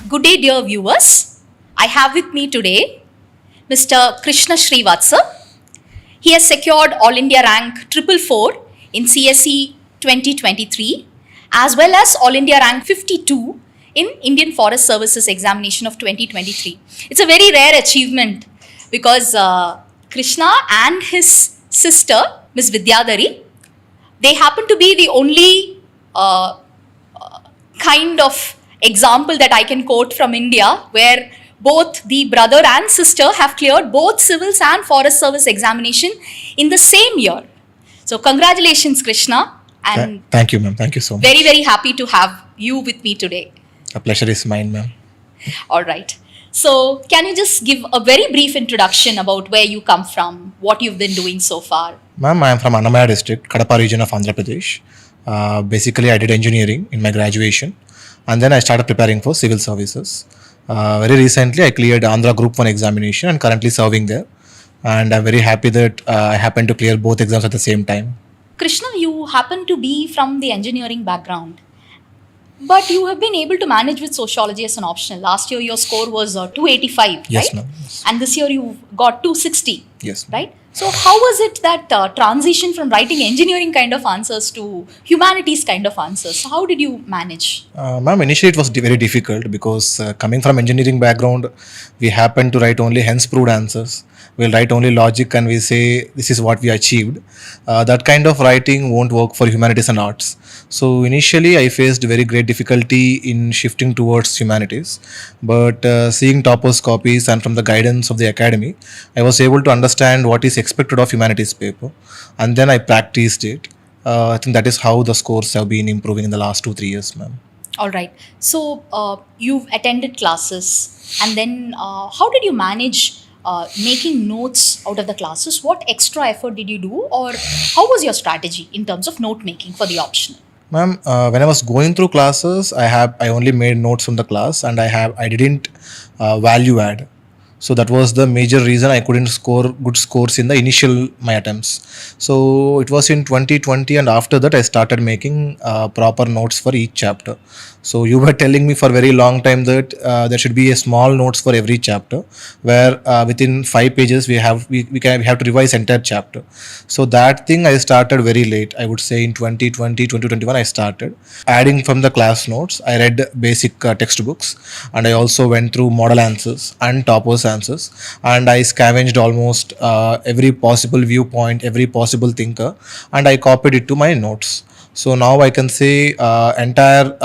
Good day, dear viewers. I have with me today Mr. Krishnasreevastav. He has secured All India rank 444 in CSE 2023 as well as All India rank 52 in Indian Forest Services Examination of 2023. It's a very rare achievement because Krishna and his sister, Ms. Vidyadhari, they happen to be the only kind of example that I can quote from India where both the brother and sister have cleared both civils and forest service examination in the same year. So congratulations, Krishna. And thank you, ma'am. Thank you so much. Very, very happy to have you with me today. A pleasure is mine, ma'am. All right. So can you just give a very brief introduction about where you come from, what you've been doing so far? Ma'am, I am from Annamaya district, Kadapa region of Andhra Pradesh. Basically, I did engineering in my graduation. And then I started preparing for civil services. Very recently, I cleared Andhra Group 1 examination and currently serving there. And I'm very happy that I happened to clear both exams at the same time. Krishna, you happen to be from the engineering background, but you have been able to manage with sociology as an optional. Last year, your score was 285, yes, right? Ma'am. Yes. And this year, you got 260, yes, right? So how was it that transition from writing engineering kind of answers to humanities kind of answers? How did you manage? Ma'am, initially it was very difficult because coming from engineering background, we happened to write only hence proved answers. We'll write only logic and we say this is what we achieved. That kind of writing won't work for humanities and arts. So initially I faced very great difficulty in shifting towards humanities. But seeing toppers copies and from the guidance of the academy, I was able to understand what is expected of humanities paper. And then I practiced it. I think that is how the scores have been improving in the last 2-3 years, ma'am. All right. So you've attended classes and then how did you manage making notes out of the classes? What extra effort did you do, or how was your strategy in terms of note making for the optional? Ma'am, when I was going through classes, I only made notes from the class and I didn't value add. So that was the major reason I couldn't score good scores in the initial my attempts. So it was in 2020 and after that I started making proper notes for each chapter. So you were telling me for a very long time that there should be a small notes for every chapter where within 5 pages we have to revise entire chapter. So that thing I started very late. I would say in 2020, 2021 I started adding from the class notes. I read basic textbooks and I also went through model answers and toppers answers and I scavenged almost every possible viewpoint, every possible thinker, and I copied it to my notes. So now I can say entire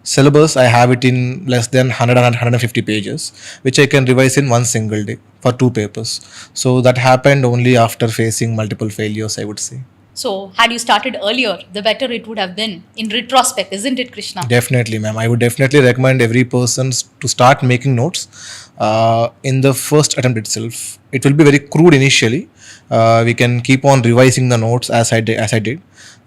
syllabus I have it in less than 100 and 150 pages, which I can revise in one single day for 2 papers. So that happened only after facing multiple failures, I would say. So had you started earlier, the better it would have been in retrospect, isn't it, Krishna? Definitely, ma'am. I would definitely recommend every person to start making notes in the first attempt itself. It will be very crude initially. We can keep on revising the notes as I did.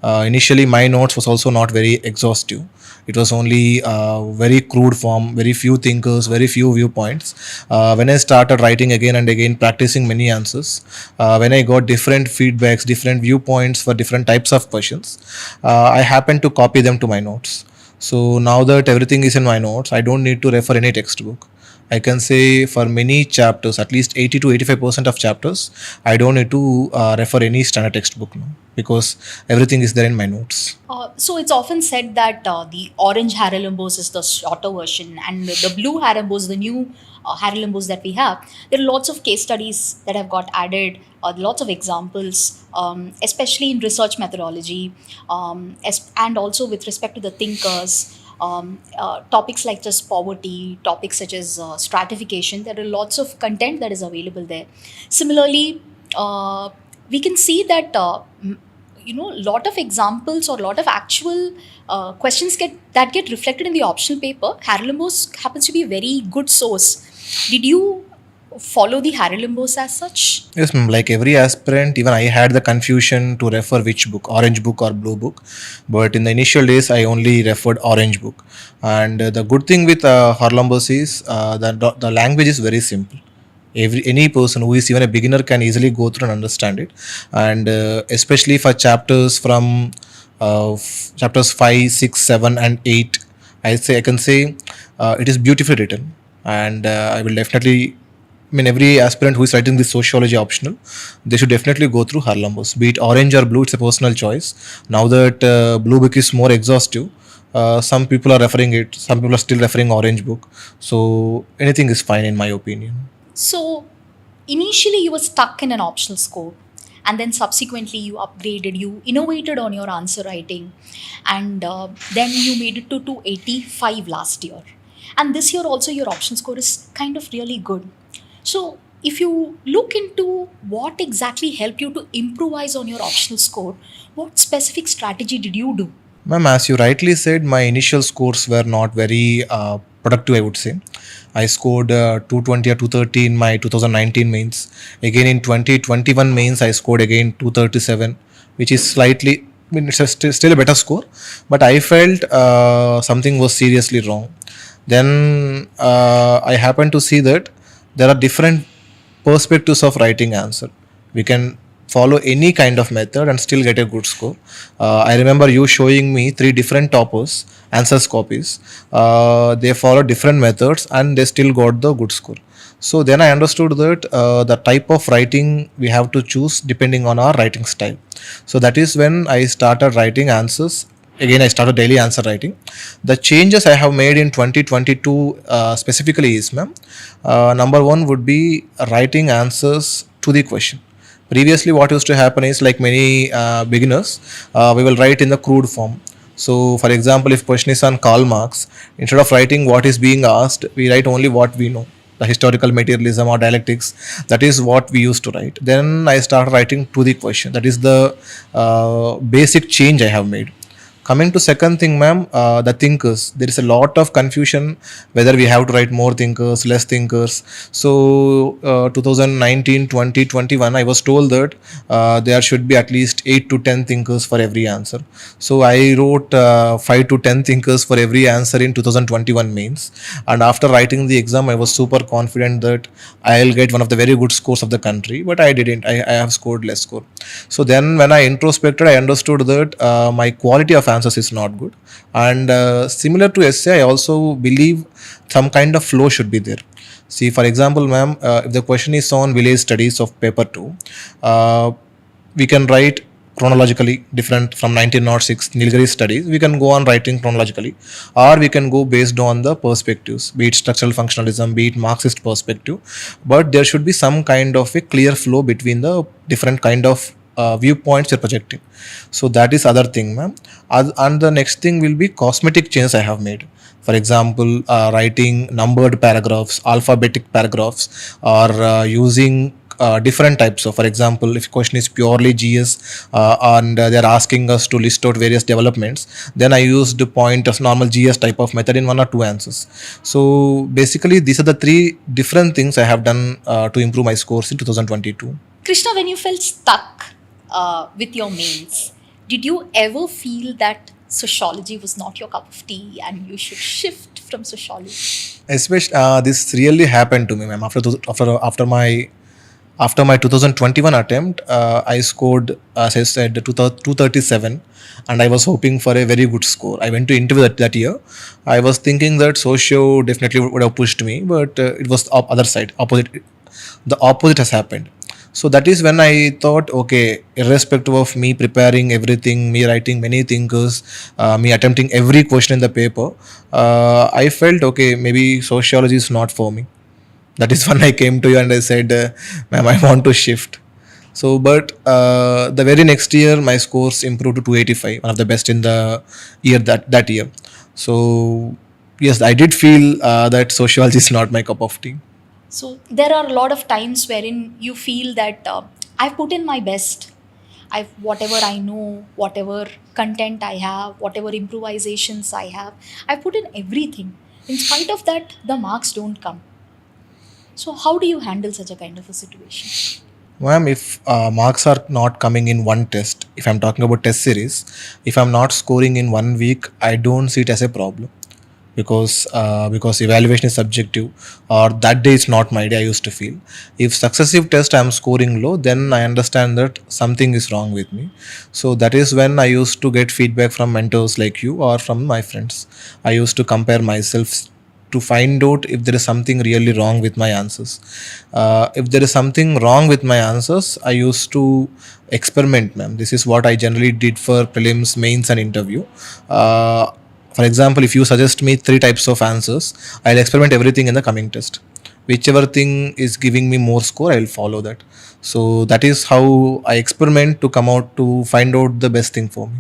Initially, my notes was also not very exhaustive. It was only very crude form, very few thinkers, very few viewpoints. When I started writing again and again, practicing many answers, when I got different feedbacks, different viewpoints for different types of questions, I happened to copy them to my notes. So now that everything is in my notes, I don't need to refer any textbook. I can say for many chapters, at least 80 to 85% of chapters, I don't need to refer any standard textbook now because everything is there in my notes. So it's often said that the orange Haralambos is the shorter version and the blue Haralambos, the new Haralambos that we have. There are lots of case studies that have got added, lots of examples, especially in research methodology and also with respect to the thinkers. Topics like just poverty, topics such as stratification, there are lots of content that is available there. Similarly, we can see that lot of examples or lot of actual questions get reflected in the optional paper. Haralambos happens to be a very good source. Did you follow the Haralimbos as such? Yes, ma'am. Like every aspirant, even I had the confusion to refer which book, orange book or blue book. But in the initial days, I only referred orange book. And the good thing with Harlambos is that the language is very simple. Any person who is even a beginner can easily go through and understand it. And especially for chapters from chapters 5, 6, 7, and 8, I can say it is beautifully written. And I will definitely, I mean, every aspirant who is writing this sociology optional, they should definitely go through Harlambos. Be it orange or blue, it's a personal choice. Now that blue book is more exhaustive, some people are referring it, some people are still referring orange book. So anything is fine in my opinion. So, initially you were stuck in an optional score, and then subsequently you upgraded, you innovated on your answer writing, and then you made it to 285 last year. And this year also your option score is kind of really good. So, if you look into what exactly helped you to improvise on your optional score, what specific strategy did you do? Ma'am, as you rightly said, my initial scores were not very productive, I would say. I scored 220 or 230 in my 2019 mains. Again, in 2021 mains, I scored again 237, which is slightly, I mean, it's still a better score, but I felt something was seriously wrong. Then I happened to see that there are different perspectives of writing answer. We can follow any kind of method and still get a good score. I remember you showing me three different toppers, answers copies. They follow different methods and they still got the good score. So then I understood that the type of writing we have to choose depending on our writing style. So that is when I started writing answers. Again, I started daily answer writing. The changes I have made in 2022 specifically is, ma'am, number one would be writing answers to the question. Previously, what used to happen is, like many beginners, we will write in the crude form. So, for example, if question is on Karl Marx, instead of writing what is being asked, we write only what we know, the historical materialism or dialectics. That is what we used to write. Then I started writing to the question. That is the basic change I have made. Coming to second thing, ma'am, the thinkers. There is a lot of confusion whether we have to write more thinkers, less thinkers. So, 2019, 20, 21, I was told that there should be at least 8 to 10 thinkers for every answer. So, I wrote 5 to 10 thinkers for every answer in 2021 mains. And after writing the exam, I was super confident that I'll get one of the very good scores of the country, but I didn't. I have scored less score. So then when I introspected, I understood that my quality of answers is not good. And similar to essay, I also believe some kind of flow should be there. See, for example, ma'am, if the question is on village studies of paper 2, uh, we can write chronologically different from 1906 Nilgiri studies. We can go on writing chronologically, or we can go based on the perspectives, be it structural functionalism, be it Marxist perspective. But there should be some kind of a clear flow between the different kind of viewpoints you're projecting. So that is other thing, ma'am. And the next thing will be cosmetic changes I have made. For example, writing numbered paragraphs, alphabetic paragraphs, or using different types of, for example, if question is purely GS and they're asking us to list out various developments, then I used the point of normal GS type of method in one or two answers. So basically, these are the three different things I have done to improve my scores in 2022. Krishna, when you felt stuck with your mains, did you ever feel that sociology was not your cup of tea and you should shift from sociology? Especially, this really happened to me, ma'am. After my 2021 attempt, I scored, as I said, 237, and I was hoping for a very good score. I went to interview that year. I was thinking that socio definitely would have pushed me, but it was the other side, opposite. The opposite has happened. So that is when I thought, okay, irrespective of me preparing everything, me writing many thinkers, me attempting every question in the paper, I felt, okay, maybe sociology is not for me. That is when I came to you and I said, ma'am, I want to shift. So, but the very next year, my scores improved to 285, one of the best in the year that year. So, yes, I did feel that sociology is not my cup of tea. So there are a lot of times wherein you feel that I've put in my best. I've whatever I know, whatever content I have, whatever improvisations I have, I've put in everything. In spite of that, the marks don't come. So how do you handle such a kind of a situation? Ma'am, if marks are not coming in one test, if I'm talking about test series, if I'm not scoring in 1 week, I don't see it as a problem, because evaluation is subjective, or that day it's not my day. I used to feel if successive test I'm scoring low, then I understand that something is wrong with me. So that is when I used to get feedback from mentors like you or from my friends. I used to compare myself to find out if there is something really wrong with my answers. If there is something wrong with my answers, I used to experiment, ma'am. This is what I generally did for prelims, mains, and interview. For example, if you suggest me three types of answers, I'll experiment everything in the coming test. Whichever thing is giving me more score, I'll follow that. So that is how I experiment to come out to find out the best thing for me.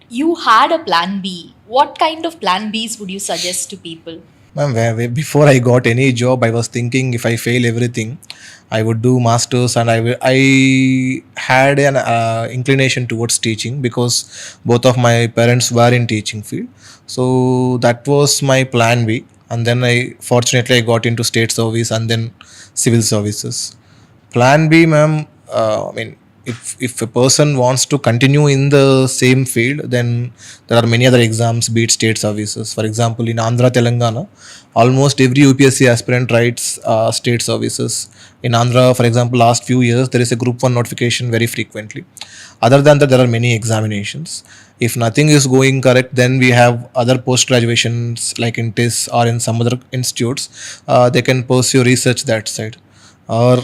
You had a plan B. What kind of plan Bs would you suggest to people? Ma'am, before I got any job, I was thinking if I fail everything, I would do masters, and I had an inclination towards teaching because both of my parents were in teaching field. So that was my plan B, and then I fortunately I got into state service and then civil services. Plan B, ma'am. I mean, if a person wants to continue in the same field, then there are many other exams, be it state services. For example, in Andhra, Telangana, almost every UPSC aspirant writes state services. In Andhra, for example, last few years there is a Group 1 notification very frequently. Other than that, there are many examinations. If nothing is going correct, then we have other post graduations like in TIS or in some other institutes. They can pursue research that side, or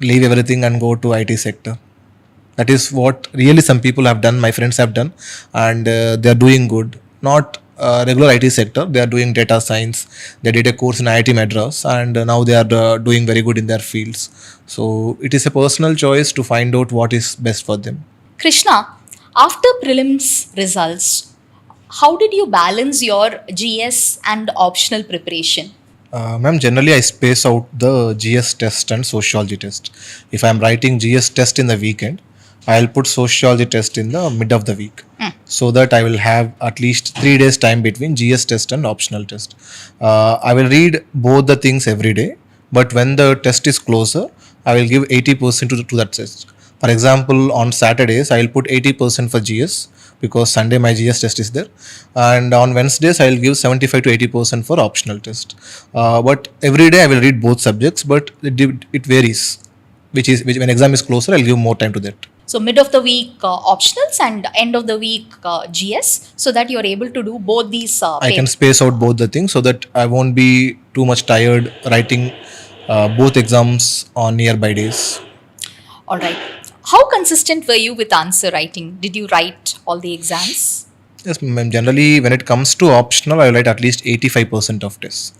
leave everything and go to IT sector. That is what really some people have done. My friends have done, and they are doing good. Not regular IT sector. They are doing data science. They did a course in IIT Madras, and now they are doing very good in their fields. So it is a personal choice to find out what is best for them. Krishna, after prelims results, how did you balance your GS and optional preparation? Ma'am, generally I space out the GS test and sociology test. If I'm writing GS test in the weekend, I'll put sociology test in the mid of the week, so that I will have at least 3 days time between GS test and optional test. I will read both the things every day, but when the test is closer, I will give 80% to that test. For example, on Saturdays, I will put 80% for GS because Sunday my GS test is there, and on Wednesdays I will give 75 to 80% for optional test. But every day I will read both subjects, but it varies. Which when exam is closer, I'll give more time to that. So mid of the week optionals and end of the week GS, so that you're able to do both these I can papers. space out both the things so that I won't be too much tired writing both exams on nearby days. All right. How consistent were you with answer writing? Did you write all the exams? Yes, ma'am. Generally, when it comes to optional, I write at least 85% of tests.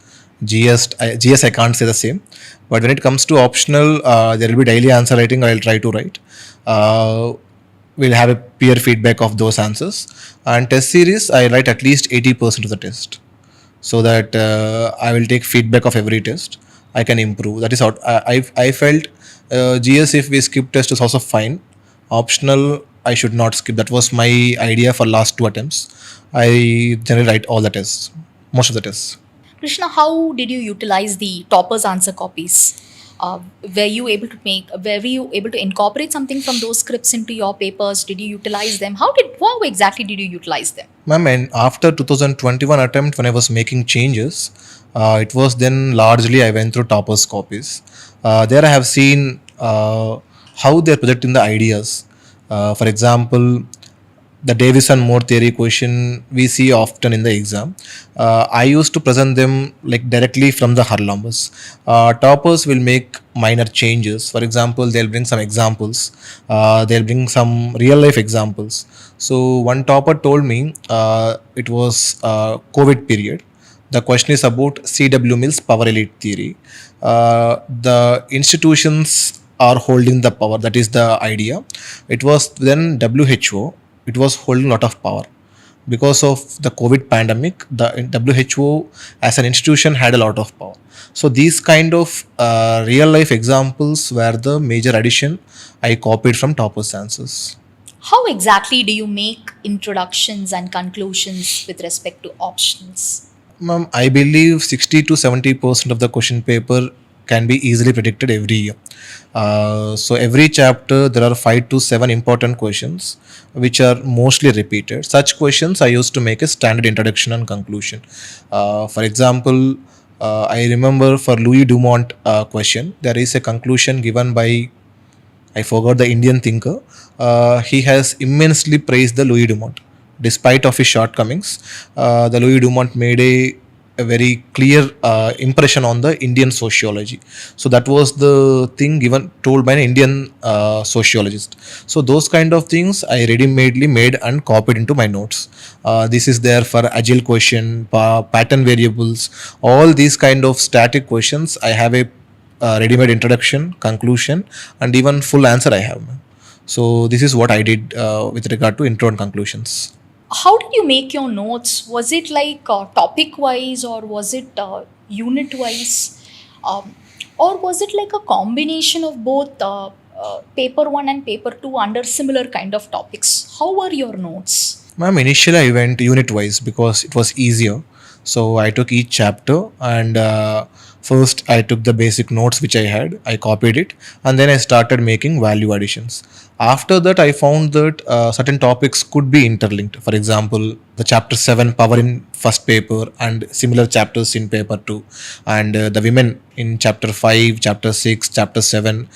GS, I can't say the same. But when it comes to optional, there will be daily answer writing. I'll try to write. Uh, we'll have a peer feedback of those answers. And test series, I write at least 80% of the test, so that I will take feedback of every test. I can improve. That is how I felt. GS, if we skip test, is also fine. Optional, I should not skip. That was my idea for last two attempts. I generally write all the tests, most of the tests. Krishna, how did you utilize the toppers answer copies? Were you able to incorporate something from those scripts into your papers? Did you utilize them? How exactly did you utilize them? Ma'am, and after 2021 attempt, when I was making changes, it was then largely I went through toppers copies. There I have seen how they are projecting the ideas. For example, the Davis and Moore theory question we see often in the exam. I used to present them like directly from the Harlambas. Toppers will make minor changes. For example, they'll bring some examples. They'll bring some real life examples. So one topper told me it was COVID period. The question is about C.W. Mill's power elite theory. The institutions are holding the power. That is the idea. It was then WHO. It was holding a lot of power because of the COVID pandemic. The WHO as an institution had a lot of power. So these kind of real life examples were the major addition I copied from toppers answers. How exactly do you make introductions and conclusions with respect to optionals? Ma'am, I believe 60 to 70% of the question paper can be easily predicted every year. So every chapter there are 5 to 7 important questions which are mostly repeated. Such questions I used to make a standard introduction and conclusion. For example, I remember for Louis Dumont question, there is a conclusion given by, I forgot the Indian thinker. He has immensely praised the Louis Dumont. Despite of his shortcomings, the Louis Dumont made a very clear impression on the Indian sociology. So that was the thing given told by an Indian sociologist. So those kind of things I ready-madely made and copied into my notes. This is there for agile question, pattern variables, all these kind of static questions. I have a ready-made introduction, conclusion, and even full answer I have. So this is what I did with regard to intro and conclusions. How did you make your notes? Was it like topic wise, or was it unit wise? Or was it like a combination of both paper one and paper two under similar kind of topics? How were your notes? Ma'am, initially I went unit wise because it was easier. So I took each chapter and first I took the basic notes which I had, I copied it, and then I started making value additions. After that, I found that certain topics could be interlinked. For example, the chapter 7 power in first paper and similar chapters in paper 2, and the women in chapter 5, chapter 6, chapter 7.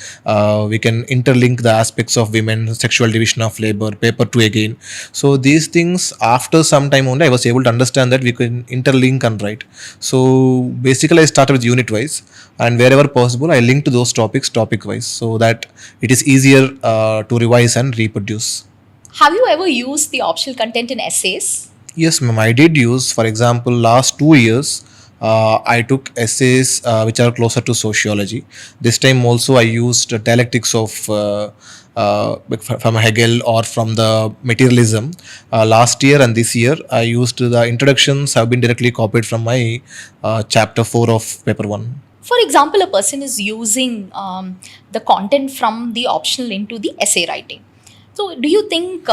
We can interlink the aspects of women, sexual division of labor, paper 2 again. So these things, after some time only, I was able to understand that we can interlink and write. So basically, I started with unit wise, and wherever possible, I link to those topics topic wise, so that it is easier to revise and reproduce. Have you ever used the optional content in essays? Yes, ma'am, I did use. For example, last 2 years, I took essays which are closer to sociology. This time also I used dialectics of from Hegel or from the materialism. Last year and this year, I used the introductions have been directly copied from my chapter 4 of paper 1. For example, a person is using the content from the optional into the essay writing. So, do you think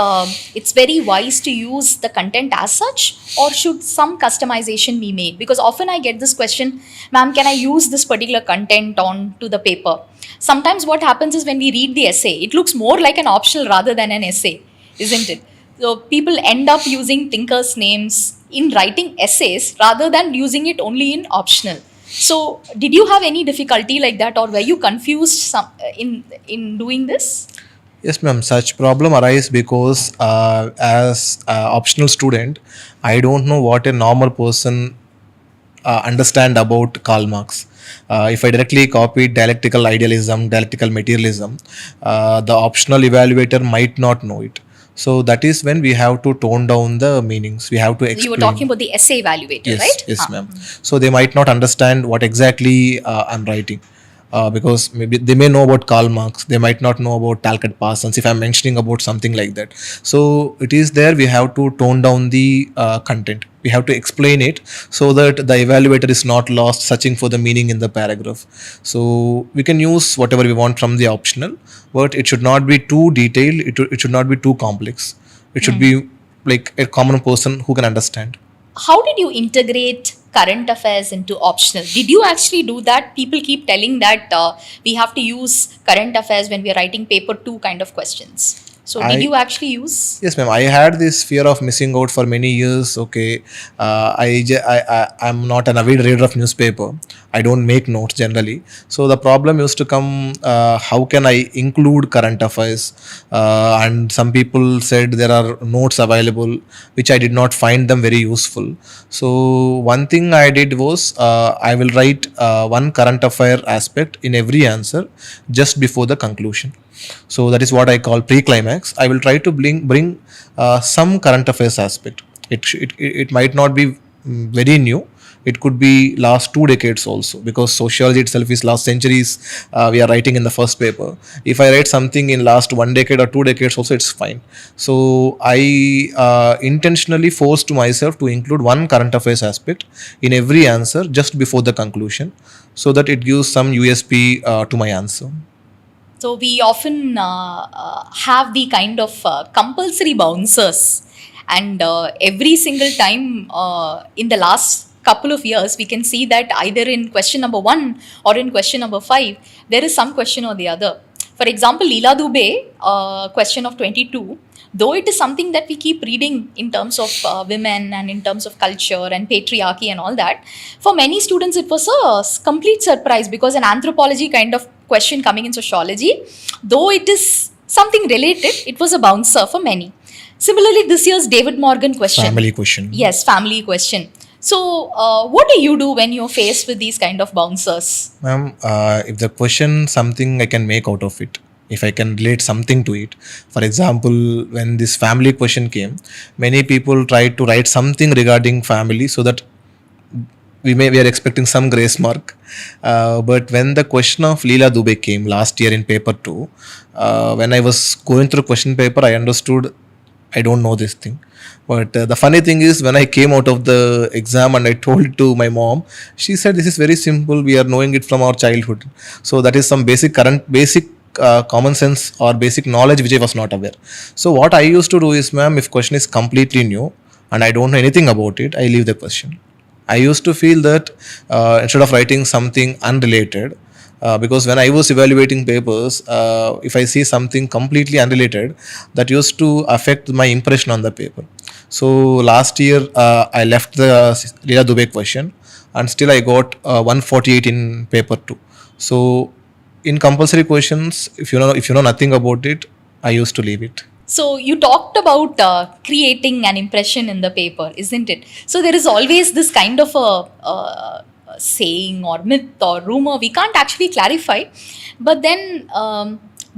it's very wise to use the content as such, or should some customization be made? Because often I get this question, ma'am, can I use this particular content on to the paper? Sometimes what happens is when we read the essay, it looks more like an optional rather than an essay, isn't it? So, people end up using thinkers' names in writing essays rather than using it only in optional. So, did you have any difficulty like that, or were you confused in doing this? Yes, ma'am. Such problem arise because as optional student, I don't know what a normal person understand about Karl Marx. If I directly copied dialectical idealism, dialectical materialism, the optional evaluator might not know it. So that is when we have to tone down the meanings. We have to explain. You were talking about the essay evaluator, Yes, right? yes, ma'am. So they might not understand what exactly I'm writing. Because maybe they may know about Karl Marx, they might not know about Talcott Parsons if I'm mentioning about something like that. So it is there we have to tone down the content. We have to explain it so that the evaluator is not lost searching for the meaning in the paragraph. So we can use whatever we want from the optional, but it should not be too detailed. It should not be too complex. It should be like a common person who can understand. How did you integrate current affairs into optional? Did you actually do that? People keep telling that we have to use current affairs when we are writing paper 2 kind of questions. So, did you actually use? Yes, ma'am. I had this fear of missing out for many years. Okay, I'm not an avid reader of newspaper. I don't make notes generally. So the problem used to come. How can I include current affairs? And some people said there are notes available, which I did not find them very useful. So one thing I did was I will write one current affair aspect in every answer just before the conclusion. So that is what I call pre-climax. I will try to bring some current affairs aspect. It might not be very new. It could be last 2 decades also, because sociology itself is last centuries. We are writing in the first paper. If I write something in last 1 decade or 2 decades also, it's fine. So I intentionally forced myself to include one current affairs aspect in every answer just before the conclusion, so that it gives some USP to my answer. So, we often have the kind of compulsory bouncers, and every single time in the last couple of years, we can see that either in question number 1 or in question number 5, there is some question or the other. For example, Leela Dubey, question of 22, though it is something that we keep reading in terms of women and in terms of culture and patriarchy and all that, for many students it was a complete surprise, because an anthropology kind of question coming in sociology, though it is something related, it was a bouncer for many. Similarly, this year's David Morgan question. Family question. Yes, family question. So, what do you do when you're faced with these kind of bouncers? Ma'am, if the question something I can make out of it, if I can relate something to it. For example, when this family question came, many people tried to write something regarding family so that we are expecting some grace mark. But when the question of Leela Dubey came last year in paper 2, when I was going through question paper, I understood I don't know this thing. But the funny thing is, when I came out of the exam and I told to my mom, she said, "This is very simple. We are knowing it from our childhood." So that is some basic common sense or basic knowledge which I was not aware. So what I used to do is, ma'am, if question is completely new and I don't know anything about it, I leave the question. I used to feel that instead of writing something unrelated, because when I was evaluating papers, if I see something completely unrelated, that used to affect my impression on the paper. So last year, I left the Leela Dubey question, and still I got 148 in paper 2. So in compulsory questions, if you know nothing about it, I used to leave it. So you talked about creating an impression in the paper, isn't it? So there is always this kind of a saying or myth or rumor, we can't actually clarify. But then,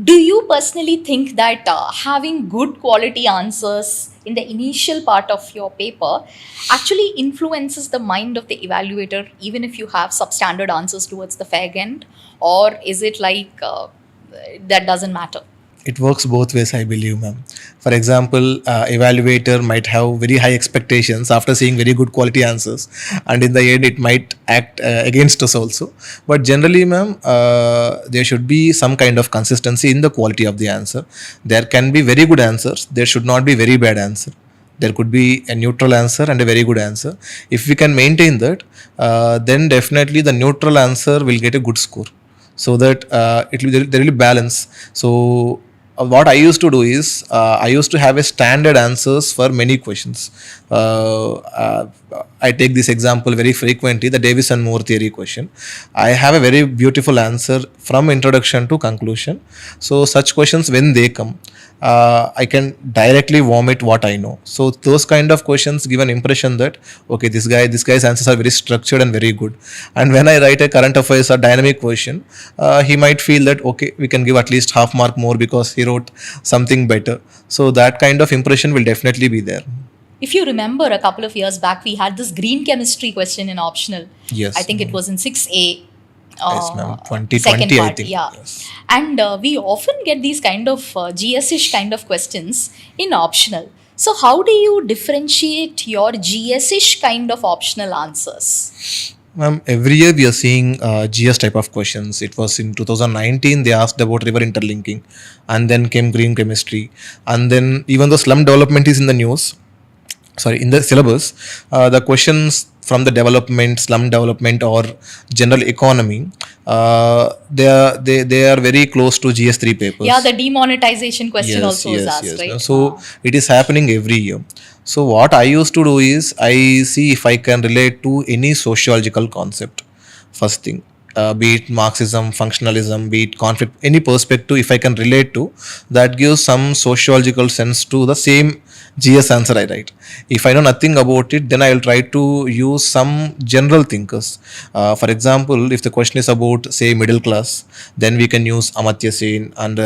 do you personally think that having good quality answers in the initial part of your paper actually influences the mind of the evaluator, even if you have substandard answers towards the fag end? Or is it like that doesn't matter? It works both ways, I believe, ma'am. For example, evaluator might have very high expectations after seeing very good quality answers, and in the end it might act against us also. But generally, ma'am, there should be some kind of consistency in the quality of the answer. There can be very good answers, there should not be very bad answer. There could be a neutral answer and a very good answer. If we can maintain that, then definitely the neutral answer will get a good score, so that there will be balance. So what I used to do is, I used to have a standard answers for many questions. I take this example very frequently, the Davis and Moore theory question. I have a very beautiful answer from introduction to conclusion. So such questions, when they come, I can directly vomit what I know. So those kind of questions give an impression that, okay, this guy's answers are very structured and very good. And when I write a current affairs or dynamic question, he might feel that, okay, we can give at least half mark more because he wrote something better. So that kind of impression will definitely be there. If you remember, a couple of years back, we had this green chemistry question in optional. Yes. I think it was in 6A. Yes, ma'am. 2020, Second part, I think. yeah. Yes. And we often get these kind of GS-ish kind of questions in optional. So how do you differentiate your GS-ish kind of optional answers? Ma'am, every year we are seeing GS type of questions. It was in 2019 they asked about river interlinking, and then came green chemistry, and then even though slum development is in the news, in the syllabus, the questions from the development, slum development, or general economy, they are very close to GS3 papers. Yeah, the demonetization question also was asked, right? So it is happening every year. So what I used to do is, I see if I can relate to any sociological concept. First thing, be it Marxism, functionalism, be it conflict, any perspective, if I can relate to, that gives some sociological sense to the same GS answer I write. If I know nothing about it, then I will try to use some general thinkers. For example, if the question is about, say, middle class, then we can use Amartya Sen. And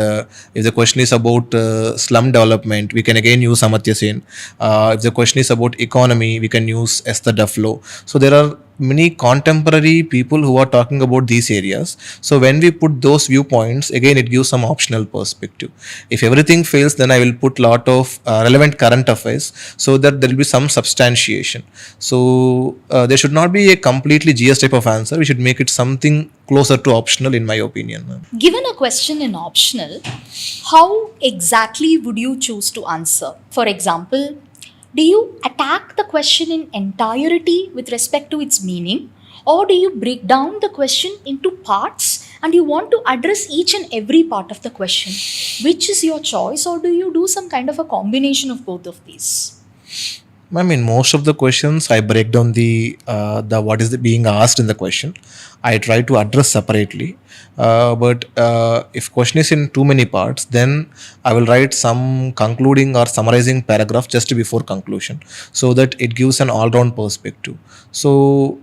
if the question is about slum development, we can again use Amartya Sen. If the question is about economy, we can use Esther Duflo. So there are many contemporary people who are talking about these areas. So when we put those viewpoints, again it gives some optional perspective. If everything fails, then I will put lot of relevant current affairs, so that there will be some substantiation. So there should not be a completely GS type of answer. We should make it something closer to optional, in my opinion. Given a question in optional, how exactly would you choose to answer? For example, Do you attack the question in entirety with respect to its meaning, or do you break down the question into parts and you want to address each and every part of the question? Which is your choice, or do you do some kind of a combination of both of these? Ma'am, in most of the questions, I break down the what is being asked in the question. I try to address separately. But if question is in too many parts, then I will write some concluding or summarizing paragraph just before conclusion, so that it gives an all-round perspective. So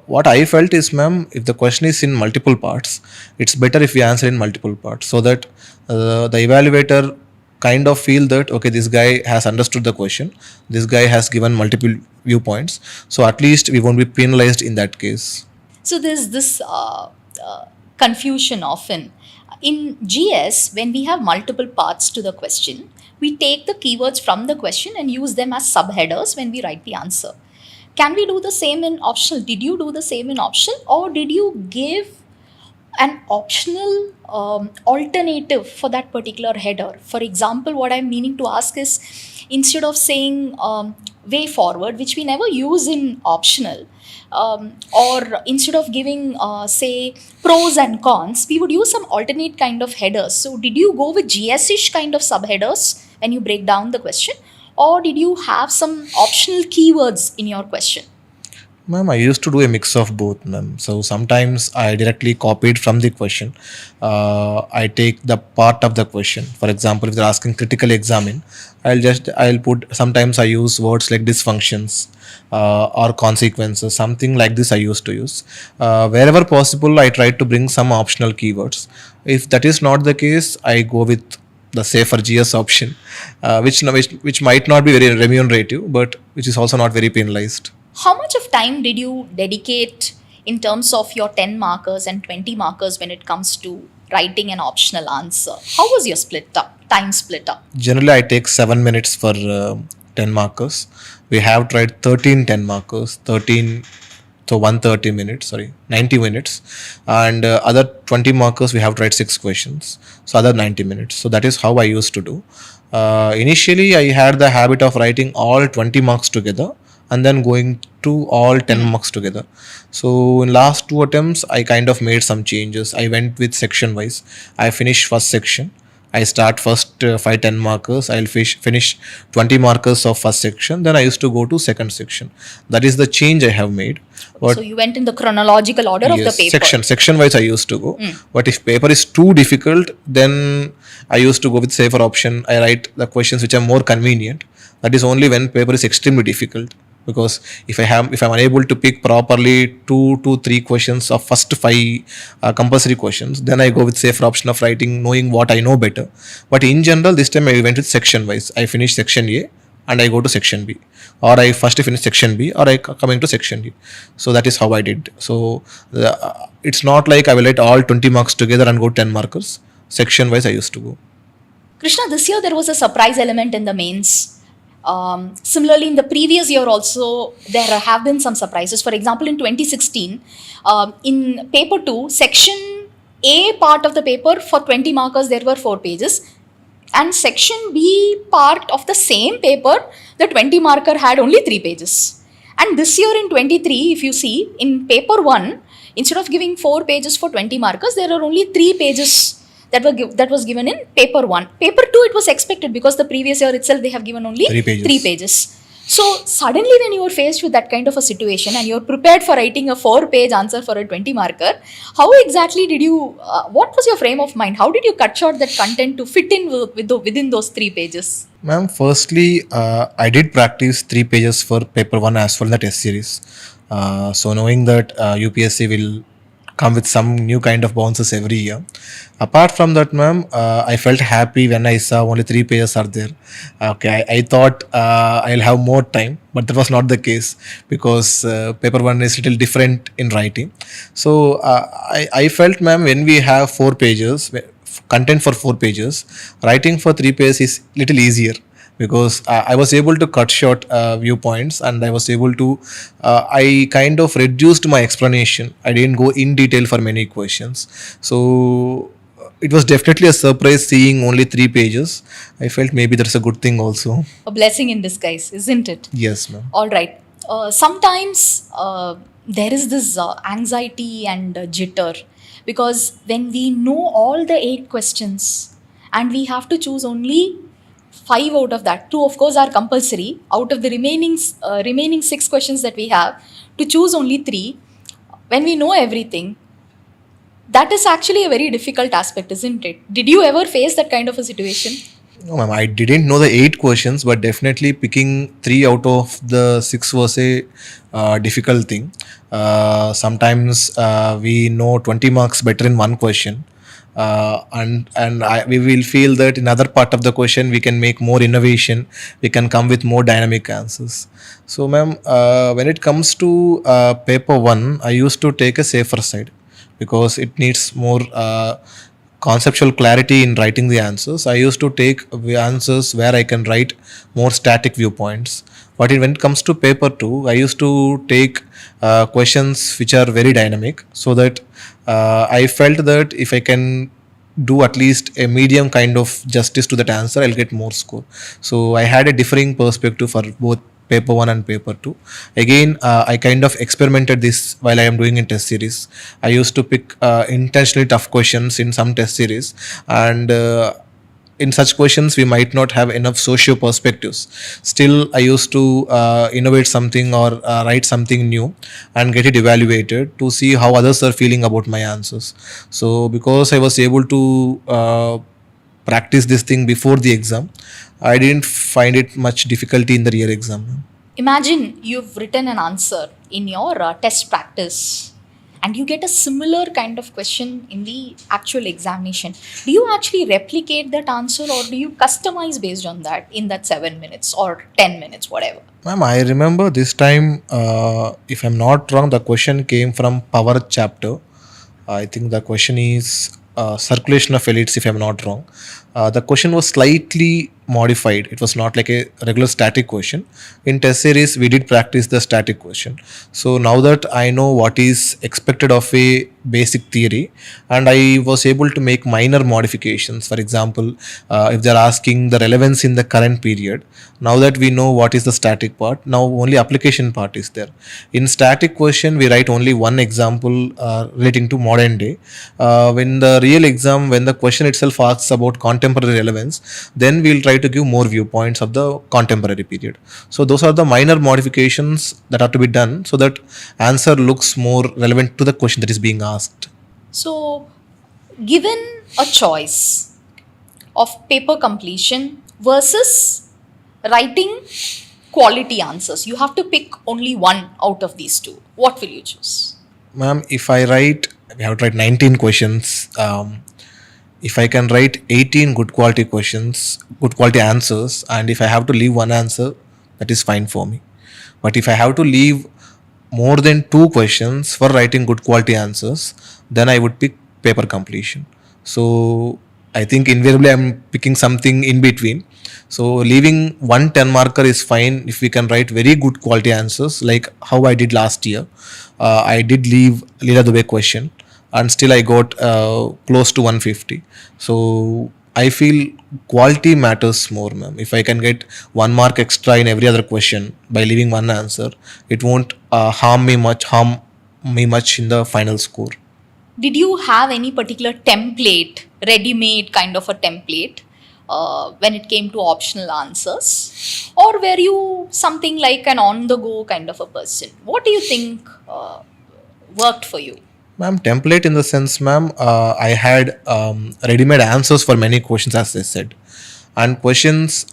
what I felt is, ma'am, if the question is in multiple parts, it's better if we answer in multiple parts, so that the evaluator kind of feel that okay, this guy has understood the question, this guy has given multiple viewpoints, so at least we won't be penalized in that case. So there's this confusion often. In GS, when we have multiple parts to the question, we take the keywords from the question and use them as subheaders when we write the answer. Can we do the same in optional? Did you do the same in optional, or did you give an optional alternative for that particular header? For example, what I'm meaning to ask is, instead of saying way forward, which we never use in optional, or instead of giving, say, pros and cons, we would use some alternate kind of headers. So, did you go with GS-ish kind of subheaders when you break down the question, or did you have some optional keywords in your question? Ma'am, I used to do a mix of both, ma'am. So sometimes I directly copied from the question. I take the part of the question. For example, if they're asking critical examine, I'll put, sometimes I use words like dysfunctions or consequences, something like this I used to use. Wherever possible, I try to bring some optional keywords. If that is not the case, I go with the safer GS option, which might not be very remunerative, but which is also not very penalized. How much of time did you dedicate in terms of your 10 markers and 20 markers when it comes to writing an optional answer? How was your time split up? Generally, I take 7 minutes for 10 markers. We have tried 13 10 markers, 13, so 130 minutes, sorry, 90 minutes. And other 20 markers, we have tried 6 questions, so other 90 minutes. So that is how I used to do. Initially, I had the habit of writing all 20 marks together and then going to all 10 marks together. So in last 2 attempts, I kind of made some changes. I went with section wise. I finished first section. I start first 5 10 markers. I'll finish 20 markers of first section. Then I used to go to second section. That is the change I have made. But So you went in the chronological order of the yes, paper. section wise I used to go. But if paper is too difficult, then I used to go with safer option. I write the questions which are more convenient. That is only when paper is extremely difficult, because if I'm unable to pick properly 2 to 3 questions of first 5 compulsory questions, then I go with safer option of writing knowing what I know better. But in general, this time I went with section wise. I finished section A and I go to section B, or I first finish section B, or I coming to section D. So that is how I did. So it's not like I will write all 20 marks together and go 10 markers. Section wise I used to go. Krishna, this year there was a surprise element in the mains. Similarly, in the previous year also, there have been some surprises. For example, in 2016, in paper 2, section A part of the paper, for 20 markers, there were 4 pages. And section B part of the same paper, the 20 marker had only 3 pages. And this year in 23, if you see, in paper 1, instead of giving 4 pages for 20 markers, there are only 3 pages that was given in paper 1. Paper 2, it was expected, because the previous year itself they have given only 3 pages. So suddenly when you are faced with that kind of a situation and you're prepared for writing a 4-page answer for a 20 marker, how exactly did you, what was your frame of mind? How did you cut short that content to fit in within those 3 pages? Ma'am, firstly, I did practice 3 pages for paper 1 as well in the test series. So knowing that UPSC will come with some new kind of bounces every year. Apart from that, ma'am, I felt happy when I saw only 3 pages are there. Okay, I thought I'll have more time, but that was not the case, because paper 1 is little different in writing. So I felt, ma'am, when we have 4 pages, content for 4 pages, writing for 3 pages is little easier, because I was able to cut short viewpoints, and I was able to, I kind of reduced my explanation. I didn't go in detail for many questions. So It was definitely a surprise seeing only 3 pages. I felt maybe that's a good thing also. A blessing in disguise, isn't it? Yes, ma'am. All right. Sometimes there is this anxiety and jitter because when we know all the 8 questions and we have to choose only 5 out of that, 2 of course are compulsory. Out of the remaining 6 questions that we have, to choose only 3, when we know everything, that is actually a very difficult aspect, isn't it? Did you ever face that kind of a situation? No, ma'am. I didn't know the 8 questions, but definitely picking 3 out of the 6 was a difficult thing. Sometimes we know 20 marks better in one question, we will feel that in other part of the question we can make more innovation. We can come with more dynamic answers. So, ma'am, when it comes to paper one, I used to take a safer side because it needs more conceptual clarity in writing the answers. I used to take the answers where I can write more static viewpoints. But when it comes to paper two, I used to take questions which are very dynamic, so that I felt that if I can do at least a medium kind of justice to that answer, I'll get more score. So I had a differing perspective for both paper one and paper two. Again, I kind of experimented this while I am doing in test series. I used to pick intentionally tough questions in some test series, and in such questions we might not have enough socio perspectives. Still, I used to innovate something or write something new and get it evaluated to see how others are feeling about my answers. So because I was able to practice this thing before the exam, I didn't find it much difficulty in the real exam. Imagine you've written an answer in your test practice and you get a similar kind of question in the actual examination. Do you actually replicate that answer or do you customize based on that in that 7 minutes or 10 minutes, whatever? Ma'am, I remember this time, if I'm not wrong, the question came from Power chapter. I think the question is circulation of elites, if I'm not wrong. The question was slightly modified. It was not like a regular static question. In test series, we did practice the static question. So now that I know what is expected of a basic theory, and I was able to make minor modifications. For example, if they're asking the relevance in the current period, now that we know what is the static part, now only application part is there. In static question, we write only one example relating to modern day. When the real exam, when the question itself asks about contemporary relevance, then we'll try to give more viewpoints of the contemporary period. So those are the minor modifications that are to be done so that answer looks more relevant to the question that is being asked. So, given a choice of paper completion versus writing quality answers, you have to pick only one out of these two. What will you choose? Ma'am, if I write, we have to write 19 questions. If I can write 18 good quality questions, good quality answers, and if I have to leave one answer, that is fine for me. But if I have to leave more than 2 questions for writing good quality answers, then I would pick paper completion. So I think invariably I'm picking something in between. So leaving one 10 marker is fine if we can write very good quality answers, like how I did last year. I did leave Leela Dubey question, and still I got close to 150. So I feel quality matters more, ma'am. If I can get 1 mark extra in every other question by leaving one answer, it won't harm me much in the final score. Did you have any particular template, ready made kind of a template when it came to optional answers? Or were you something like an on the go kind of a person? What do you think worked for you? Ma'am, template in the sense, ma'am, I had ready-made answers for many questions, as I said, and questions.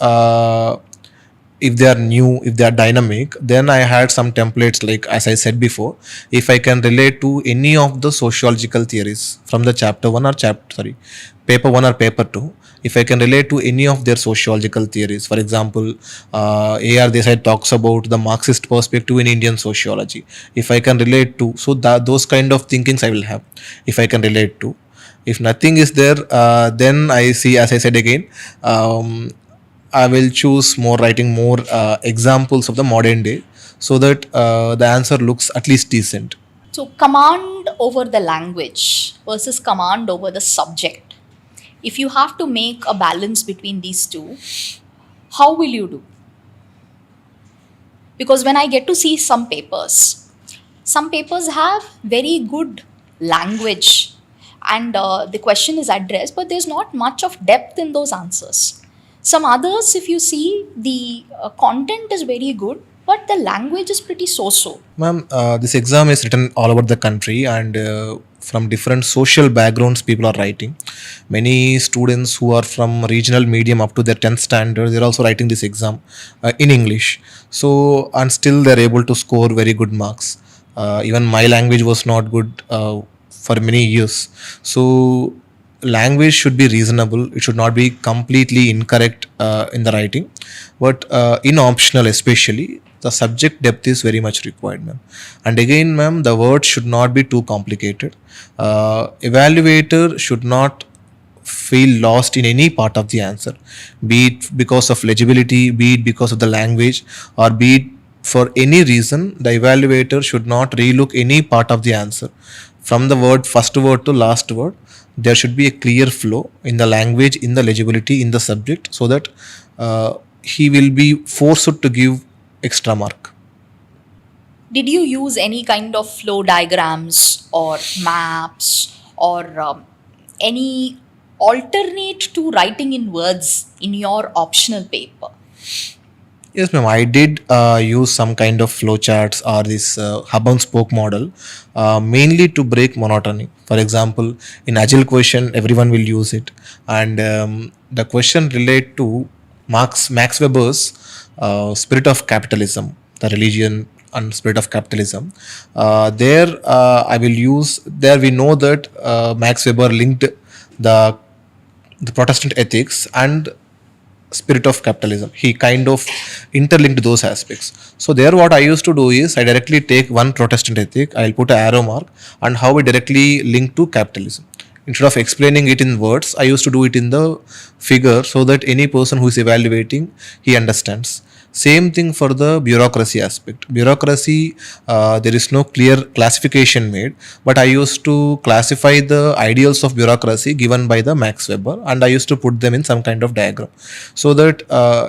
If they are new, if they are dynamic, then I had some templates, like as I said before, if I can relate to any of the sociological theories from the paper one or paper two, if I can relate to any of their sociological theories. For example, A.R. Desai talks about the Marxist perspective in Indian sociology. If I can relate to, so that those kind of thinkings I will have, if I can relate to. If nothing is there, then I see, as I said again, I will choose more writing more examples of the modern day, so that the answer looks at least decent. So, command over the language versus command over the subject. If you have to make a balance between these two, how will you do? Because when I get to see some papers have very good language, and the question is addressed, but there's not much of depth in those answers. Some others, if you see, the content is very good, but the language is pretty so-so. Ma'am, this exam is written all over the country, and from different social backgrounds, people are writing. Many students who are from regional medium up to their 10th standard, they're also writing this exam in English. So, and still they're able to score very good marks. Even my language was not good for many years. So, language should be reasonable. It should not be completely incorrect in the writing, but in optional especially, the subject depth is very much required, ma'am. And again, ma'am, the words should not be too complicated. Evaluator should not feel lost in any part of the answer, be it because of legibility, be it because of the language, or be it for any reason. The evaluator should not relook any part of the answer from the word first word to last word. There should be a clear flow in the language, in the legibility, in the subject, so that he will be forced to give extra mark. Did you use any kind of flow diagrams or maps or any alternate to writing in words in your optional paper? Yes, ma'am. I did use some kind of flowcharts or this hub and spoke model, mainly to break monotony. For example, in Agile question, everyone will use it, and the question relate to Max Weber's spirit of capitalism, the religion and spirit of capitalism. There, I will use. There we know that Max Weber linked the the Protestant ethics and spirit of capitalism. He kind of interlinked those aspects. So there, what I used to do is I directly take one Protestant ethic, I'll put an arrow mark, and how it directly linked to capitalism. Instead of explaining it in words, I used to do it in the figure so that any person who is evaluating, he understands. Same thing for the bureaucracy aspect. Bureaucracy, there is no clear classification made, but I used to classify the ideals of bureaucracy given by the Max Weber, and I used to put them in some kind of diagram so that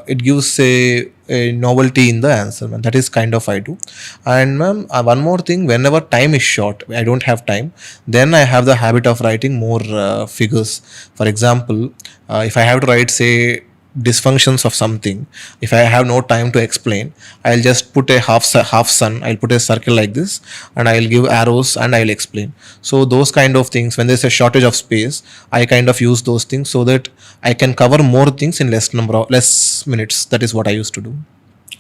it gives a novelty in the answer. Man. That is kind of I do. And ma'am, one more thing, whenever time is short, I don't have time, then I have the habit of writing more figures. For example, if I have to write, say, dysfunctions of something, if I have no time to explain, I'll just put a half sun, I'll put a circle like this, and I'll give arrows and I'll explain. So those kind of things, when there's a shortage of space, I kind of use those things so that I can cover more things in less minutes. That is what I used to do.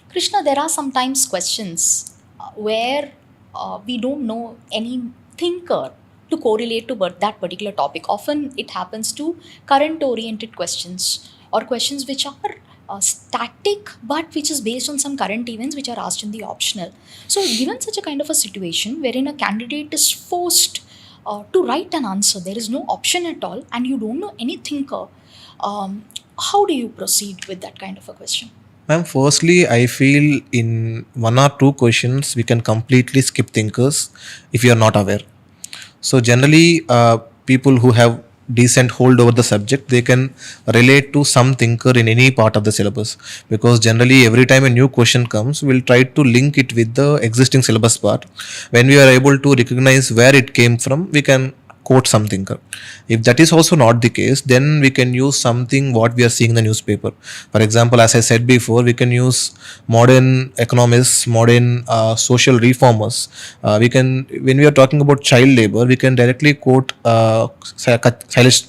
Krishna, there are sometimes questions where we don't know any thinker to correlate to that particular topic. Often it happens to current oriented questions or questions which are static but which is based on some current events which are asked in the optional. So, given such a kind of a situation wherein a candidate is forced to write an answer, there is no option at all, and you don't know any thinker, how do you proceed with that kind of a question? Ma'am, firstly, I feel in one or two questions we can completely skip thinkers if you are not aware. So generally, people who have decent hold over the subject, they can relate to some thinker in any part of the syllabus, because generally every time a new question comes, we'll try to link it with the existing syllabus part. When we are able to recognize where it came from, we can quote some thinker. If that is also not the case, then we can use something what we are seeing in the newspaper. For example, as I said before, we can use modern economists, modern social reformers. We can, when we are talking about child labor, we can directly quote Kailash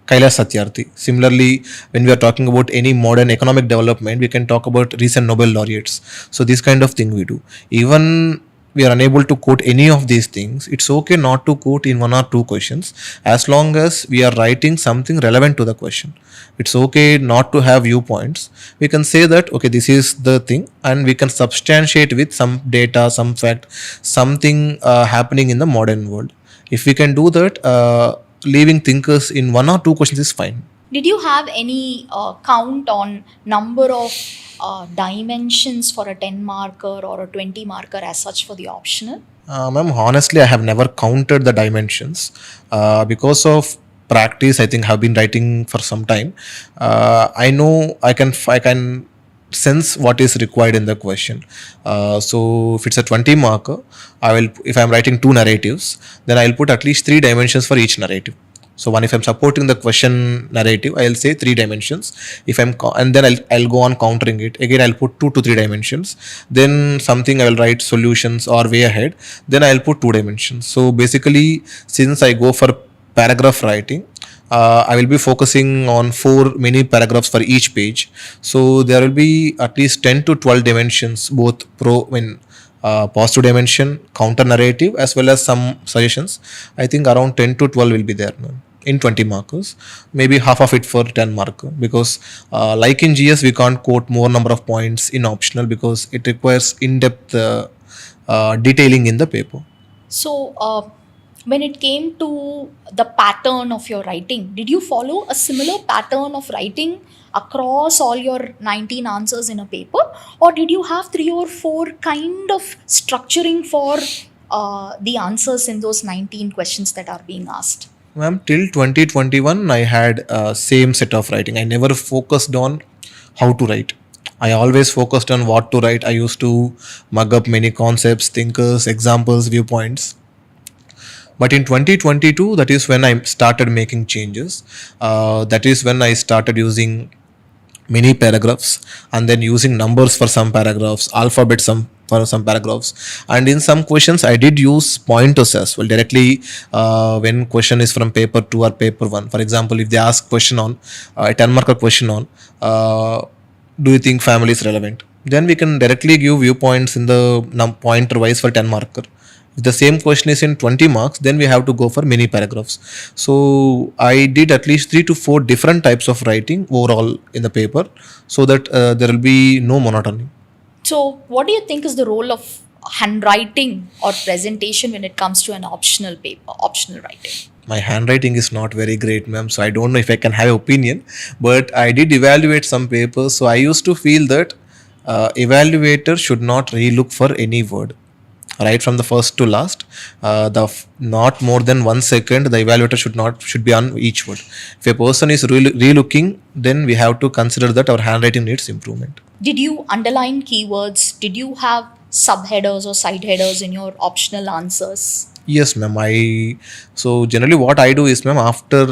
Satyarthi. Similarly, when we are talking about any modern economic development, we can talk about recent Nobel laureates. So this kind of thing we do. Even we are unable to quote any of these things, it's okay not to quote in one or two questions, as long as we are writing something relevant to the question. It's okay not to have viewpoints. We can say that, okay, this is the thing, and we can substantiate with some data, some fact, something happening in the modern world. If we can do that, leaving thinkers in one or two questions is fine. Did you have any count on number of dimensions for a 10 marker or a 20 marker as such for the optional? Ma'am, honestly, I have never counted the dimensions because of practice. I think have been writing for some time. I know I can sense what is required in the question. So if it's a 20 marker, I will, if I'm writing two narratives, then I'll put at least three dimensions for each narrative. So one, if I'm supporting the question narrative, I'll say three dimensions. If and then I'll go on countering it. Again, I'll put 2 to 3 dimensions. Then something I will write solutions or way ahead. Then I'll put 2 dimensions. So basically, since I go for paragraph writing, I will be focusing on 4 mini paragraphs for each page. So there will be at least 10 to 12 dimensions, both positive dimension, counter narrative, as well as some suggestions. I think around 10 to 12 will be there, ma'am, in 20 markers. Maybe half of it for 10 marker, because like in GS, we can't quote more number of points in optional because it requires in-depth detailing in the paper. So, when it came to the pattern of your writing, did you follow a similar pattern of writing across all your 19 answers in a paper, or did you have three or four kind of structuring for the answers in those 19 questions that are being asked? Ma'am, till 2021, I had same set of writing. I never focused on how to write. I always focused on what to write. I used to mug up many concepts, thinkers, examples, viewpoints. But in 2022, that is when I started making changes. That is when I started using many paragraphs, and then using numbers for some paragraphs, alphabet some for some paragraphs, and in some questions I did use pointers as well directly. When question is from paper 2 or paper 1, for example, if they ask question on a 10 marker question on do you think family is relevant, then we can directly give viewpoints in the pointer wise for 10 marker. If the same question is in 20 marks, then we have to go for many paragraphs. So I did at least 3 to 4 different types of writing overall in the paper, so that there will be no monotony. So, what do you think is the role of handwriting or presentation when it comes to an optional paper, optional writing? My handwriting is not very great, ma'am, so I don't know if I can have opinion, but I did evaluate some papers. So I used to feel that evaluator should not relook for any word right from the first to last. Not more than 1 second the evaluator should be on each word. If a person is relooking, then we have to consider that our handwriting needs improvement. Did you underline keywords? Did you have subheaders or side headers in your optional answers? Yes, ma'am. So generally what I do is, ma'am, after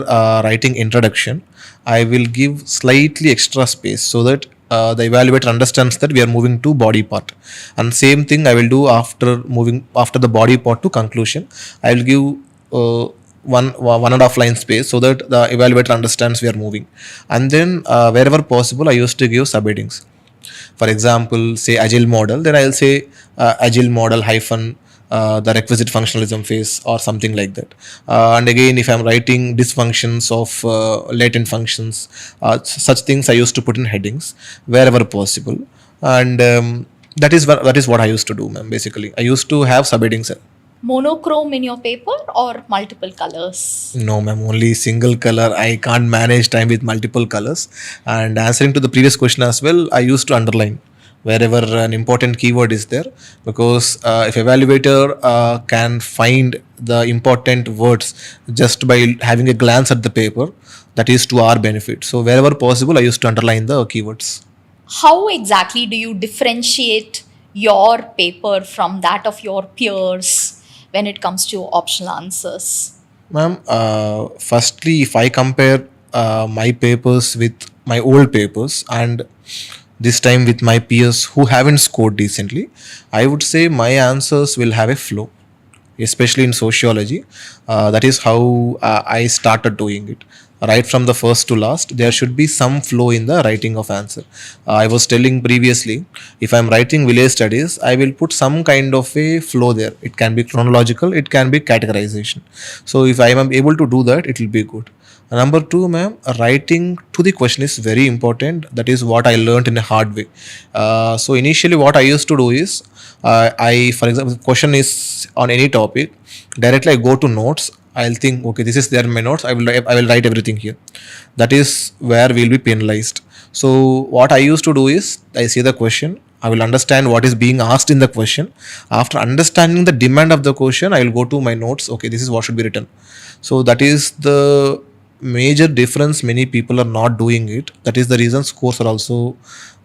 writing introduction, I will give slightly extra space so that the evaluator understands that we are moving to body part. And same thing I will do after the body part to conclusion. I will give one and a half line space so that the evaluator understands we are moving. And then wherever possible, I used to give subheadings. For example, say agile model, then I'll say agile model hyphen the requisite functionalism phase or something like that. And again, if I'm writing dysfunctions of latent functions, such things I used to put in headings wherever possible. And that is what I used to do, ma'am. Basically, I used to have subheadings. Monochrome in your paper or multiple colors? No, ma'am, only single color. I can't manage time with multiple colors. And answering to the previous question as well, I used to underline wherever an important keyword is there, because if evaluator can find the important words just by having a glance at the paper, that is to our benefit. So wherever possible, I used to underline the keywords. How exactly do you differentiate your paper from that of your peers when it comes to optional answers? Ma'am, firstly, if I compare my papers with my old papers and this time with my peers who haven't scored decently, I would say my answers will have a flow, especially in sociology. That is how I started doing it. Right from the first to last, there should be some flow in the writing of answer. I was telling previously, if I'm writing village studies, I will put some kind of a flow there. It can be chronological, it can be categorization. So if I am able to do that, it will be good. Number two, ma'am, writing to the question is very important. That is what I learned in a hard way. So initially, what I used to do is, for example, question is on any topic, directly I go to notes. I'll think, okay, this is there in my notes. I will write everything here. That is where we'll be penalized. So what I used to do is, I see the question, I will understand what is being asked in the question. After understanding the demand of the question, I will go to my notes. Okay, this is what should be written. So that is the major difference. Many people are not doing it. That is the reason scores are also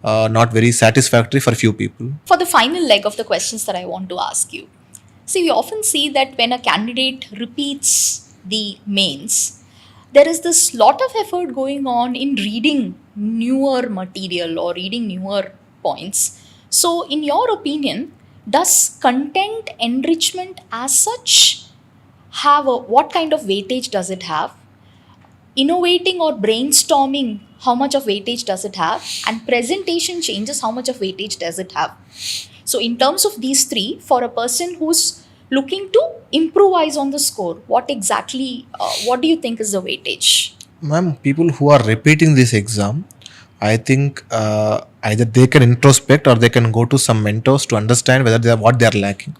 not very satisfactory for few people. For the final leg of the questions that I want to ask you, see, we often see that when a candidate repeats the mains, there is this lot of effort going on in reading newer material or reading newer points. So, in your opinion, does content enrichment as such have a, what kind of weightage does it have? Innovating or brainstorming, how much of weightage does it have? And presentation changes, how much of weightage does it have? So, in terms of these three, for a person who's looking to improvise on the score, what do you think is the weightage? Ma'am, people who are repeating this exam, I think either they can introspect or they can go to some mentors to understand whether they are what they are lacking.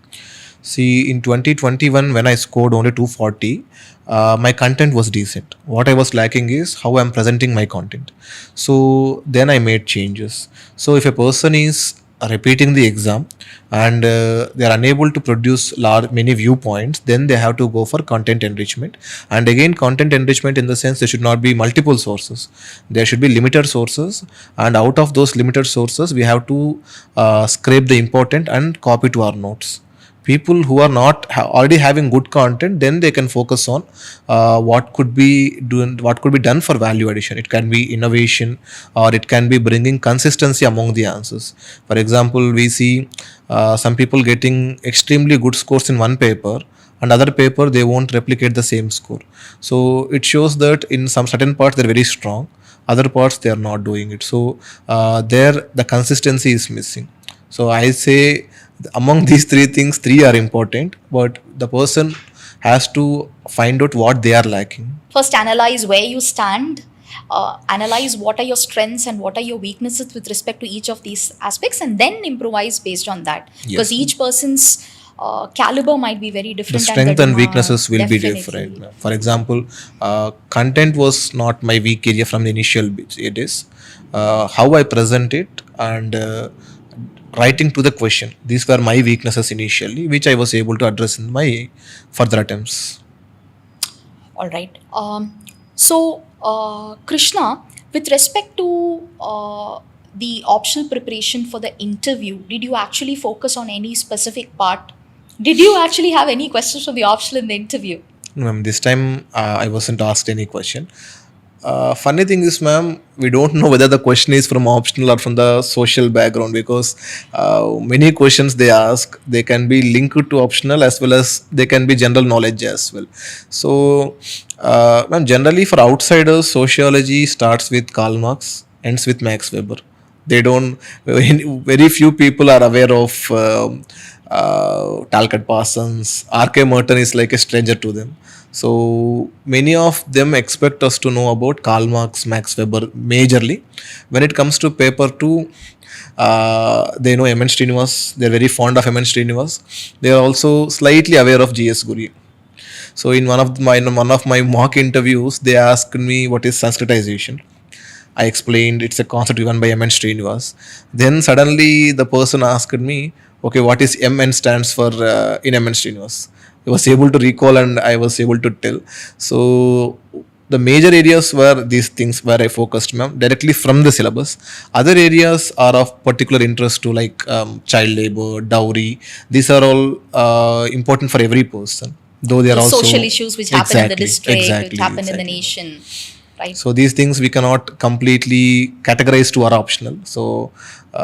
See, in 2021, when I scored only 240, my content was decent. What I was lacking is how I'm presenting my content. So then I made changes. So if a person is repeating the exam and they are unable to produce many viewpoints, then they have to go for content enrichment. And again, content enrichment in the sense there should not be multiple sources. There should be limited sources, and out of those limited sources, we have to scrape the important and copy to our notes. People who are not already having good content, then they can focus on what could be done for value addition. It can be innovation, or it can be bringing consistency among the answers. For example, we see some people getting extremely good scores in one paper, and other paper they won't replicate the same score. So it shows that in some certain parts they're very strong, other parts they are not doing it. So there the consistency is missing. So I say among these three things, three are important, but the person has to find out what they are lacking. First, analyze where you stand, analyze what are your strengths and what are your weaknesses with respect to each of these aspects, and then improvise based on that. Because Yes. each person's caliber might be very The different. strength and weaknesses will be definitely. different. For example, content was not my weak area from the initial bits. It is how I present it and writing to the question. These were my weaknesses initially, which I was able to address in my further attempts. All right. Krishna, with respect to the optional preparation for the interview, did you actually focus on any specific part? Did you actually have any questions from the optional in the interview? Ma'am, this time I wasn't asked any question. Funny thing is, ma'am, we don't know whether the question is from optional or from the social background, because many questions they ask, they can be linked to optional as well as they can be general knowledge as well. So, ma'am, generally for outsiders, sociology starts with Karl Marx, ends with Max Weber. They don't, very few people are aware of Talcott Parsons. R.K. Merton is like a stranger to them. So many of them expect us to know about Karl Marx, Max Weber majorly. When it comes to paper two, they know M.N. Srinivas. They're very fond of M.N. Srinivas. They are also slightly aware of G.S. Guri. So in one of my mock interviews, they asked me what is Sanskritization. I explained it's a concept given by M.N. Srinivas. Then suddenly the person asked me, okay, what is M.N. stands for in M.N. Srinivas? I was able to recall and I was able to tell. So the major areas were these things where I focused, ma'am, directly from the syllabus. Other areas are of particular interest to, like child labor, dowry. These are all important for every person. Though they are The also social issues which happen in the district, which exactly, happen in the exactly. nation, right? So these things we cannot completely categorize to our optional. So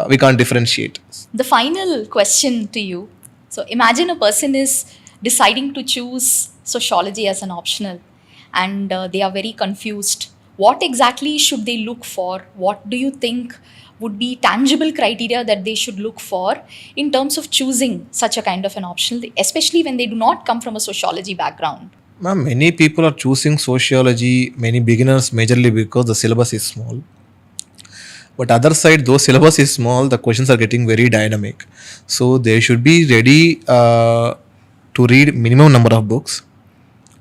we can't differentiate. The final question to you. So imagine a person is deciding to choose sociology as an optional, and they are very confused. What exactly should they look for? What do you think would be tangible criteria that they should look for in terms of choosing such a kind of an optional, especially when they do not come from a sociology background? Ma'am, many people are choosing sociology, many beginners majorly because the syllabus is small. But other side, though syllabus is small, the questions are getting very dynamic. So they should be ready to read minimum number of books,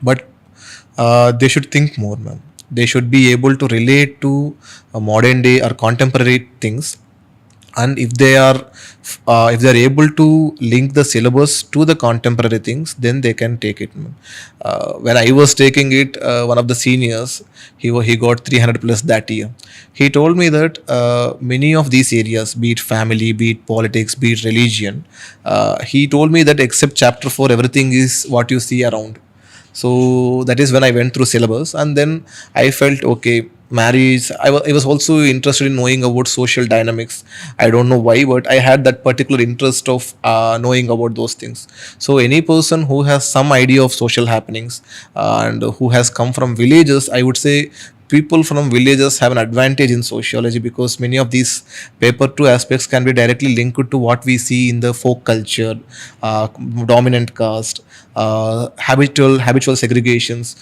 but they should think more, ma'am. They should be able to relate to modern day or contemporary things and if they are able to link the syllabus to the contemporary things, then they can take it. When I was taking it, one of the seniors, he got 300 plus that year. He told me that many of these areas, be it family, be it politics, be it religion, he told me that except chapter 4 everything is what you see around. So that is when I went through syllabus, and then I felt okay, marriage. I was also interested in knowing about social dynamics. I don't know why, but I had that particular interest of knowing about those things. So any person who has some idea of social happenings, and who has come from villages, I would say people from villages have an advantage in sociology, because many of these paper two aspects can be directly linked to what we see in the folk culture, uh, dominant caste, habitual segregations.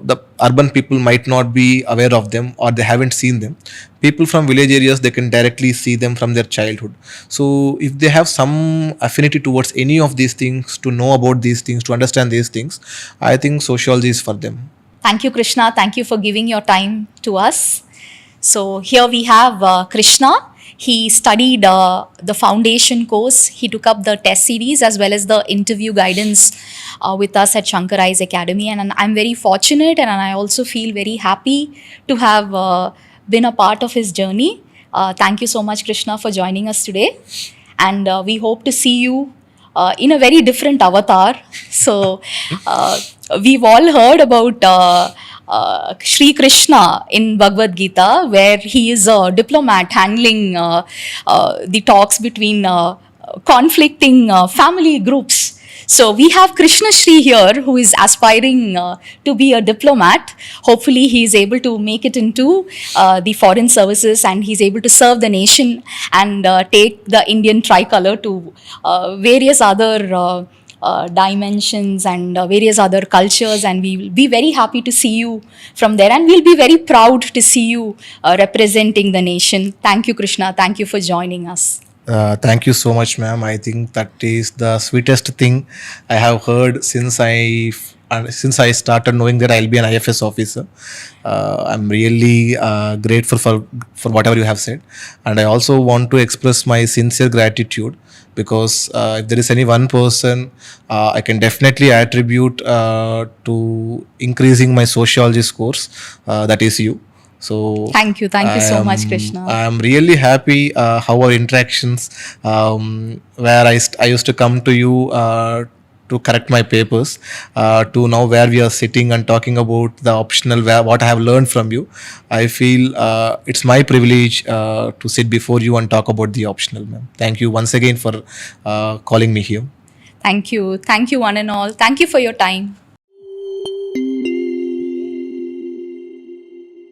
The urban people might not be aware of them, or they haven't seen them. People from village areas, they can directly see them from their childhood. So if they have some affinity towards any of these things, to know about these things, to understand these things, I think sociology is for them. Thank you, Krishna. Thank you for giving your time to us. So here we have Krishna. He studied the foundation course. He took up the test series as well as the interview guidance with us at Shankar IAS Academy. And I'm very fortunate, and I also feel very happy to have been a part of his journey. Thank you so much, Krishna, for joining us today. And we hope to see you in a very different avatar. So, we've all heard about Sri Krishna in Bhagavad Gita, where he is a diplomat handling the talks between conflicting family groups. So we have Krishna Shri here, who is aspiring to be a diplomat. Hopefully, he is able to make it into the foreign services, and he's able to serve the nation and take the Indian tricolor to various other dimensions and various other cultures. And we will be very happy to see you from there, and we'll be very proud to see you representing the nation. Thank you, Krishna. Thank you for joining us. Thank you so much, ma'am. I think that is the sweetest thing I have heard since I started knowing that I'll be an IFS officer. I'm really grateful for whatever you have said, and I also want to express my sincere gratitude, because if there is any one person I can definitely attribute to increasing my sociology scores, that is you. So Thank you. Thank you so much, I Krishna. am really happy how our interactions, where I used to come to you to correct my papers, to now where we are sitting and talking about the optional, where what I have learned from you. I feel it's my privilege to sit before you and talk about the optional, ma'am. Thank you once again for calling me here. Thank you. Thank you, one and all. Thank you for your time.